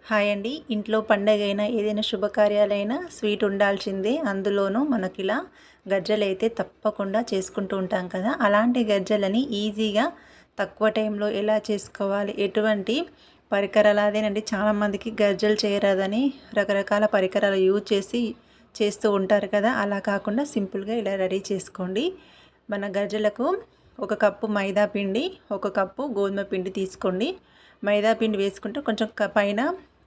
Hi అండి. ఇంట్లో పండగైనా ఏదైనా శుభకార్యాలైనా స్వీట్ ఉండాల్సిందే. అందులోనూ మనకిలా గజ్జలైతే తప్పకుండా చేసుకుంటూ ఉంటాం కదా! అలాంటి గజ్జలని ఈజీగా తక్కువ టైంలో ఎలా చేసుకోవాలి, ఎటువంటి పరికరాలు అదేనండి, చాలామందికి గజ్జలు చేయరాదని రకరకాల పరికరాలు యూజ్ చేసి చేస్తూ ఉంటారు కదా! అలా కాకుండా సింపుల్‌గా ఇలా రెడీ చేసుకోండి. మన గజ్జలకు ఒక కప్పు మైదా పిండి, ఒక కప్పు గోధుమ పిండి తీసుకోండి. మైదా పిండి వేసుకుంటే కొంచెం పైన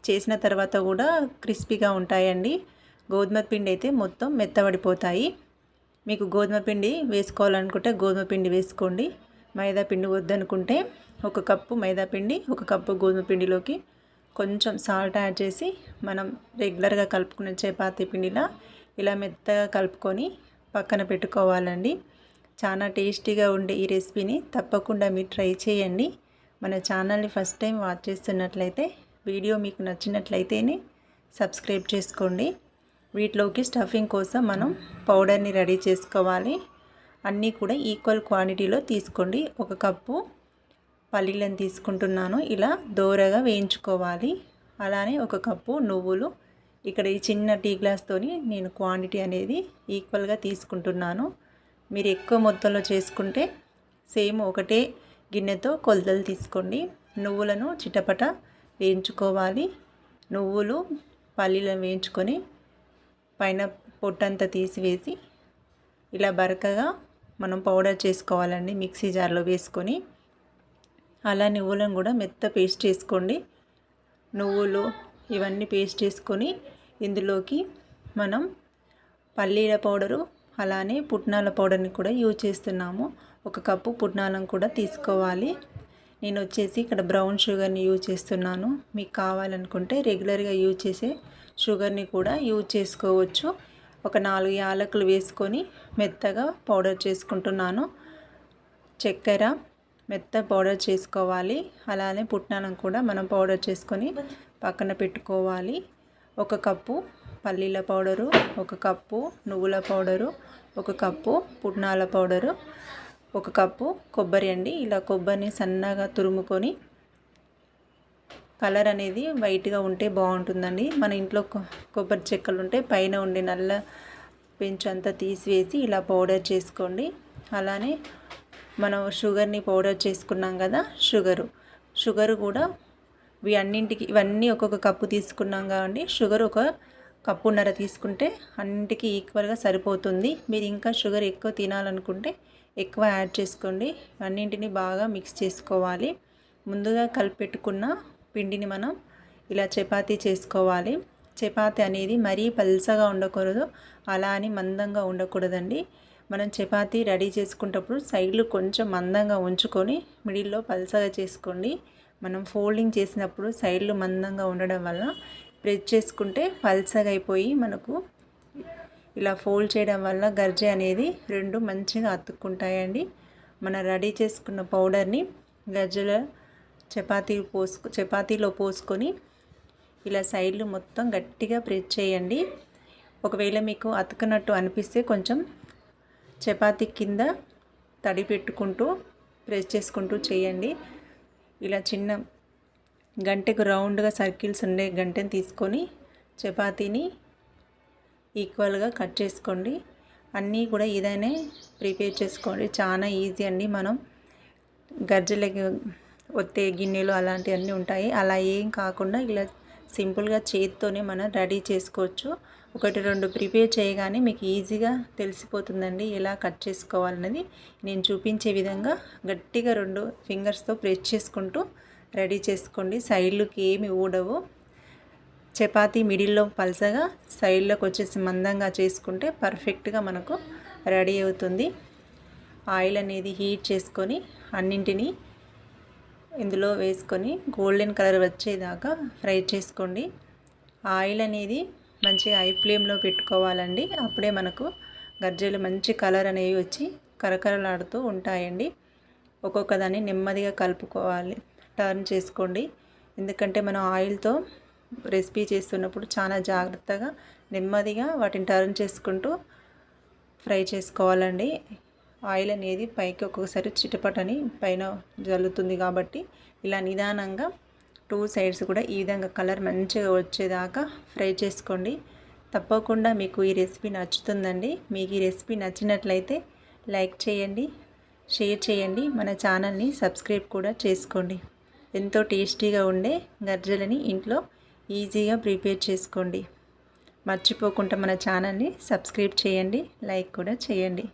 చేసిన తర్వాత కూడా క్రిస్పీగా ఉంటాయండి. గోధుమ పిండి అయితే మొత్తం మెత్తబడిపోతాయి. మీకు గోధుమ పిండి వేసుకోవాలనుకుంటే గోధుమ పిండి వేసుకోండి. మైదా పిండి వద్దనుకుంటే ఒక కప్పు మైదా పిండి, ఒక కప్పు గోధుమ పిండిలోకి కొంచెం సాల్ట్ యాడ్ చేసి మనం రెగ్యులర్గా కలుపుకునే చపాతీ పిండిలా ఇలా మెత్తగా కలుపుకొని పక్కన పెట్టుకోవాలండి. చాలా టేస్టీగా ఉండే ఈ రెసిపీని తప్పకుండా మీరు ట్రై చేయండి. మన ఛానల్ని ఫస్ట్ టైం వాచ్ చేస్తున్నట్లయితే వీడియో మీకు నచ్చినట్లయితేనే సబ్స్క్రైబ్ చేసుకోండి. వీటిలోకి స్టఫింగ్ కోసం మనం పౌడర్ని రెడీ చేసుకోవాలి. అన్నీ కూడా ఈక్వల్ క్వాంటిటీలో తీసుకోండి. ఒక కప్పు పల్లీలను తీసుకుంటున్నాను. ఇలా దోరగా వేయించుకోవాలి. అలానే ఒక కప్పు నువ్వులు. ఇక్కడ ఈ చిన్న టీ గ్లాస్తోని నేను క్వాంటిటీ అనేది ఈక్వల్గా తీసుకుంటున్నాను. మీరు ఎక్కువ మొత్తంలో చేసుకుంటే సేమ్ ఒకటే గిన్నెతో కొలతలు తీసుకోండి. నువ్వులను చిటపట వేయించుకోవాలి. నువ్వులు పల్లీలను వేయించుకొని పైన పొట్టంతా తీసివేసి ఇలా బరకగా మనం పౌడర్ చేసుకోవాలండి. మిక్సీ జార్లో వేసుకొని అలా నువ్వులను కూడా మెత్త పేస్ట్ చేసుకోండి. నువ్వులు ఇవన్నీ పేస్ట్ చేసుకొని ఇందులోకి మనం పల్లీల పౌడరు అలానే పుట్నాల పౌడర్ని కూడా యూజ్ చేస్తున్నాము. ఒక కప్పు పుట్నాలను కూడా తీసుకోవాలి. నేను వచ్చేసి ఇక్కడ బ్రౌన్ షుగర్ని యూజ్ చేస్తున్నాను. మీకు కావాలనుకుంటే రెగ్యులర్గా యూజ్ చేసే షుగర్ని కూడా యూజ్ చేసుకోవచ్చు. ఒక 4 యాలకులు వేసుకొని మెత్తగా పౌడర్ చేసుకుంటున్నాను. చక్కెర మెత్త పౌడర్ చేసుకోవాలి. అలానే పుట్నాలను కూడా మనం పౌడర్ చేసుకొని పక్కన పెట్టుకోవాలి. ఒక కప్పు పల్లీల పౌడరు, ఒక కప్పు నువ్వుల పౌడరు, ఒక కప్పు పుట్నాల పౌడరు, ఒక కప్పు కొబ్బరి అండి. ఇలా కొబ్బరిని సన్నగా తురుముకొని కలర్ అనేది వైట్గా ఉంటే బాగుంటుందండి. మన ఇంట్లో కొబ్బరి చెక్కలు ఉంటే పైన ఉండే నల్ల పెంచు అంతా తీసివేసి ఇలా పౌడర్ చేసుకోండి. అలానే మనం షుగర్ని పౌడర్ చేసుకున్నాం కదా, షుగరు కూడా ఇవన్నీ ఒక్కొక్క కప్పు తీసుకున్నాం కాబట్టి షుగర్ ఒక కప్పున్నర తీసుకుంటే అన్నింటికి ఈక్వల్గా సరిపోతుంది. మీరు ఇంకా షుగర్ ఎక్కువ తినాలనుకుంటే ఎక్కువ యాడ్ చేసుకోండి. అన్నింటినీ బాగా మిక్స్ చేసుకోవాలి. ముందుగా కలిపెట్టుకున్న పిండిని మనం ఇలా చపాతీ చేసుకోవాలి. చపాతీ అనేది మరీ పల్చగా ఉండకూడదు, అలా అని మందంగా ఉండకూడదండి. మనం చపాతీ రెడీ చేసుకునేటప్పుడు సైడ్లు కొంచెం మందంగా ఉంచుకొని మిడిల్లో పల్చగా చేసుకోండి. మనం ఫోల్డింగ్ చేసినప్పుడు సైడ్లు మందంగా ఉండడం వల్ల ప్రెస్ చేసుకుంటే పల్చగా అయిపోయి మనకు ఇలా ఫోల్డ్ చేయడం వల్ల గర్జె అనేది రెండు మంచిగా అతుక్కుంటాయండి. మనం రెడీ చేసుకున్న పౌడర్ని గజ్జల చపాతీలో పోసుకొని ఇలా సైడ్లు మొత్తం గట్టిగా ప్రెస్ చేయండి. ఒకవేళ మీకు అతుకున్నట్టు అనిపిస్తే కొంచెం చపాతీ కింద తడి పెట్టుకుంటూ ప్రెస్ చేసుకుంటూ చేయండి. ఇలా చిన్న గంటెకు రౌండ్గా సర్కిల్స్ ఉండే గంటెని తీసుకొని చపాతీని ఈక్వల్గా కట్ చేసుకోండి. అన్నీ కూడా ఇదనే ప్రిపేర్ చేసుకోండి. చాలా ఈజీ అండి. మనం గజ్జలకి ఒత్తే గిన్నెలు అలాంటివన్నీ ఉంటాయి, అలా ఏం కాకుండా ఇలా సింపుల్గా చేతితోనే మనం రెడీ చేసుకోవచ్చు. 1-2 ప్రిపేర్ చేయగానే మీకు ఈజీగా తెలిసిపోతుందండి ఎలా కట్ చేసుకోవాలన్నది. నేను చూపించే విధంగా గట్టిగా 2 ఫింగర్స్తో ప్రెస్ చేసుకుంటూ రెడీ చేసుకోండి. సైడ్లకి ఏమి ఊడవు. చపాతీ మిడిల్లో పల్చగా సైడ్లోకి వచ్చేసి మందంగా చేసుకుంటే పర్ఫెక్ట్గా మనకు రెడీ అవుతుంది. ఆయిల్ అనేది హీట్ చేసుకొని అన్నింటినీ ఇందులో వేసుకొని గోల్డెన్ కలర్ వచ్చేదాకా ఫ్రై చేసుకోండి. ఆయిల్ అనేది మంచిగా హై ఫ్లేమ్లో పెట్టుకోవాలండి. అప్పుడే మనకు గజ్జలు మంచి కలర్ అనేవి వచ్చి కరకరలాడుతూ ఉంటాయండి. ఒక్కొక్క దాన్ని నెమ్మదిగా కలుపుకోవాలి, టర్న్ చేసుకోండి. ఎందుకంటే మనం ఆయిల్తో రెసిపీ చేస్తున్నప్పుడు చాలా జాగ్రత్తగా నెమ్మదిగా వాటిని టర్న్ చేసుకుంటూ ఫ్రై చేసుకోవాలండి. ఆయిల్ అనేది పైకి ఒక్కొక్కసారి చిటపటని పైన జల్లుతుంది కాబట్టి ఇలా నిదానంగా టూ సైడ్స్ కూడా ఈ విధంగా కలర్ మంచిగా వచ్చేదాకా ఫ్రై చేసుకోండి. తప్పకుండా మీకు ఈ రెసిపీ నచ్చుతుందండి. మీకు ఈ రెసిపీ నచ్చినట్లయితే లైక్ చేయండి, షేర్ చేయండి, మన ఛానల్ని సబ్స్క్రైబ్ కూడా చేసుకోండి. ఎంతో టేస్టీగా ఉండే గర్జలని ఇంట్లో ఈజీగా ప్రిపేర్ చేసుకోండి. మర్చిపోకుండా మన ఛానల్ని సబ్స్క్రైబ్ చేయండి, లైక్ కూడా చేయండి.